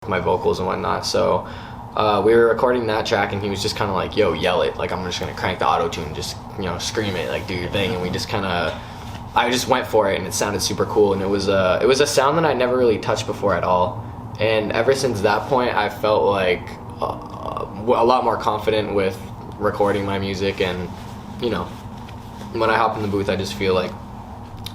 my vocals and whatnot. So we were recording that track, and he was just kind of like, yo, yell it. Like, I'm just going to crank the auto-tune, just, scream it, like, do your thing. And we just I just went for it, and it sounded super cool. And it was a sound that I never really touched before at all. And ever since that point, I felt like a lot more confident with recording my music. And, when I hop in the booth, I just feel like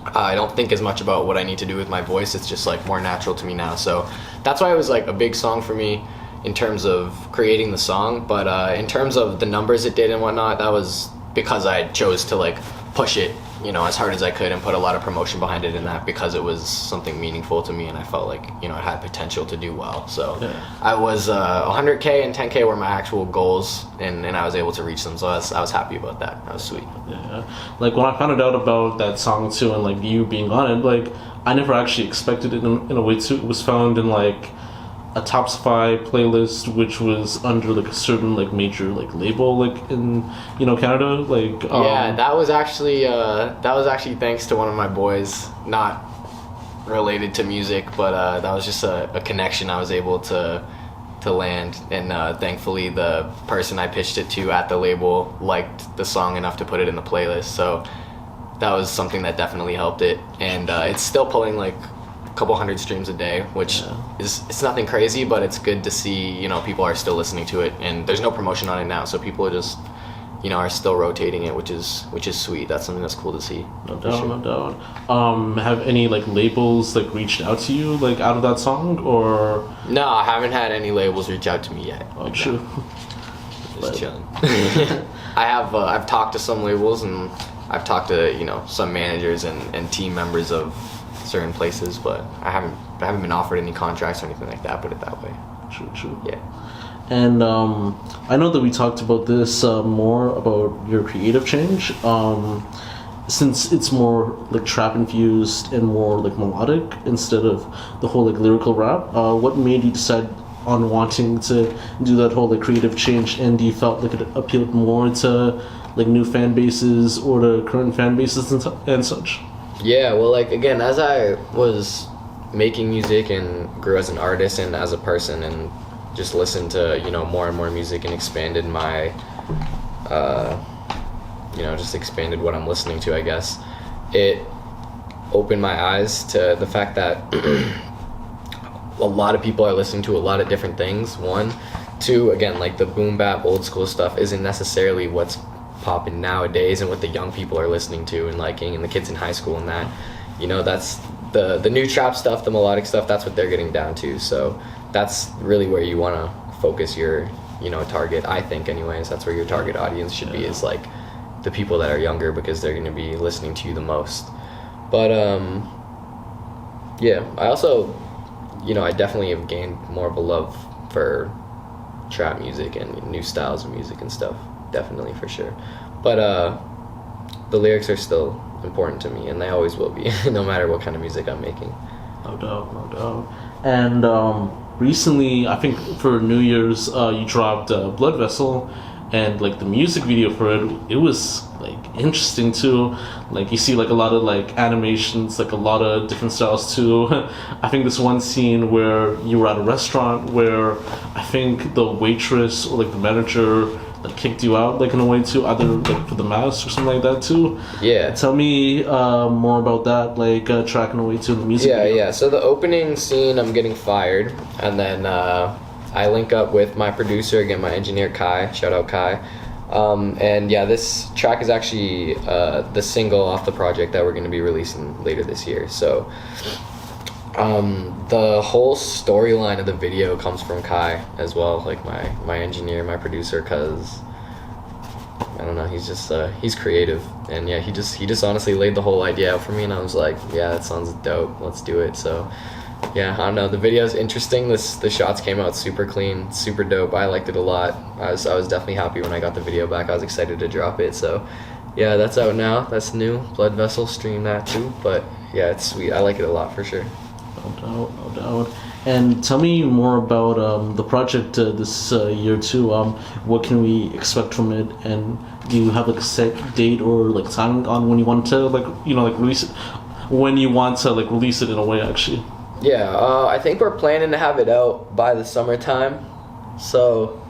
I don't think as much about what I need to do with my voice. It's just like more natural to me now. So that's why it was like a big song for me in terms of creating the song. But in terms of the numbers it did and whatnot, that was because I chose to like push it, as hard as I could and put a lot of promotion behind it, and that because it was something meaningful to me, and I felt like, it had potential to do well. So I was 100K and 10K were my actual goals, and I was able to reach them. So I was happy about that. That was sweet. Yeah. Like when I found out about that song too, and like you being on it, like I never actually expected it in a way too. It was found in like a top 5 playlist, which was under like a certain like major like label like in Canada. Like yeah, that was actually thanks to one of my boys, not related to music, but that was just a connection I was able to land, and thankfully the person I pitched it to at the label liked the song enough to put it in the playlist. So that was something that definitely helped it, and it's still pulling like couple hundred streams a day, which is, it's nothing crazy, but it's good to see people are still listening to it, and there's no promotion on it now, so people are just are still rotating it, which is sweet. That's something that's cool to see. No doubt. Have any like labels like reached out to you like out of that song, or no? I haven't had any labels reach out to me yet. Oh, true. Just chilling. I've talked to some labels, and I've talked to some managers and team members of certain places, but I haven't been offered any contracts or anything like that. Put it that way. True. Yeah. And I know that we talked about this more about your creative change. Since it's more like trap infused and more like melodic instead of the whole like lyrical rap, what made you decide on wanting to do that whole like creative change? And do you felt like it appealed more to like new fan bases or to current fan bases and such? Yeah, well, like, again, as I was making music and grew as an artist and as a person, and just listened to, more and more music, and expanded my, just expanded what I'm listening to, I guess, it opened my eyes to the fact that a lot of people are listening to a lot of different things. 1, 2, again, like the boom-bap old school stuff isn't necessarily what's popping nowadays and what the young people are listening to and liking, and the kids in high school, and that that's the new trap stuff, the melodic stuff, that's what they're getting down to. So that's really where you want to focus your target, I think anyways. That's where your target audience should be, is like the people that are younger, because they're going to be listening to you the most. But yeah, I also I definitely have gained more of a love for trap music and new styles of music and stuff. Definitely, for sure. But the lyrics are still important to me, and they always will be, no matter what kind of music I'm making. No doubt. And recently, I think for New Year's, you dropped Blood Vessel, and like the music video for it was like interesting too. Like you see like a lot of like animations, like a lot of different styles too. I think this one scene where you were at a restaurant where I think the waitress or like the manager like kicked you out like in a way too, either like for the mask or something like that too. Yeah. Tell me more about that, like track in a way too, the music video. Yeah. So the opening scene, I'm getting fired, and then I link up with my producer, again, my engineer Kai. Shout out Kai. And yeah, this track is actually the single off the project that we're going to be releasing later this year. So the whole storyline of the video comes from Kai as well, like my engineer, my producer, because I don't know, he's just he's creative, and yeah, he just honestly laid the whole idea out for me, and I was like, yeah, that sounds dope, let's do it. So yeah, I don't know, the video's interesting. The shots came out super clean, super dope. I liked it a lot. I was definitely happy when I got the video back. I was excited to drop it. So yeah, that's out now. That's new. Blood Vessel, stream that too. But yeah, it's sweet. I like it a lot for sure. No doubt. And tell me more about the project this year too. What can we expect from it? And do you have like a set date or like time on when you want to release it? When you want to release it in a way, actually. Yeah, I think we're planning to have it out by the summertime. So,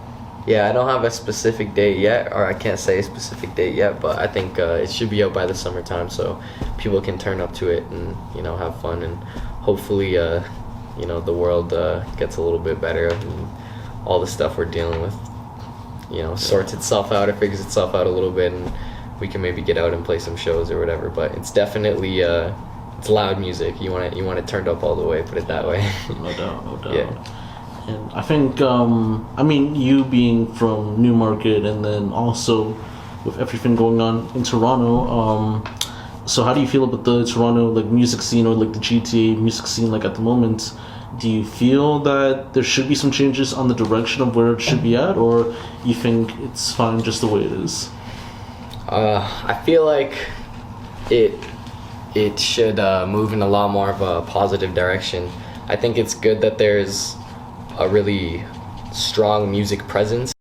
yeah, I don't have a specific date yet, or I can't say a specific date yet, but I think it should be out by the summertime so people can turn up to it and, you know, have fun, and hopefully, you know, the world gets a little bit better and all the stuff we're dealing with, you know, sorts itself out, it figures itself out a little bit, and we can maybe get out and play some shows or whatever. But it's definitely it's loud music. You want it turned up all the way. Put it that way. No doubt, no doubt. Yeah. And I think, I mean, you being from Newmarket, and then also with everything going on in Toronto, so how do you feel about the Toronto like music scene, or like the GTA music scene like at the moment? Do you feel that there should be some changes on the direction of where it should be at, or you think it's fine just the way it is? I feel like it should move in a lot more of a positive direction. I think it's good that there's a really strong music presence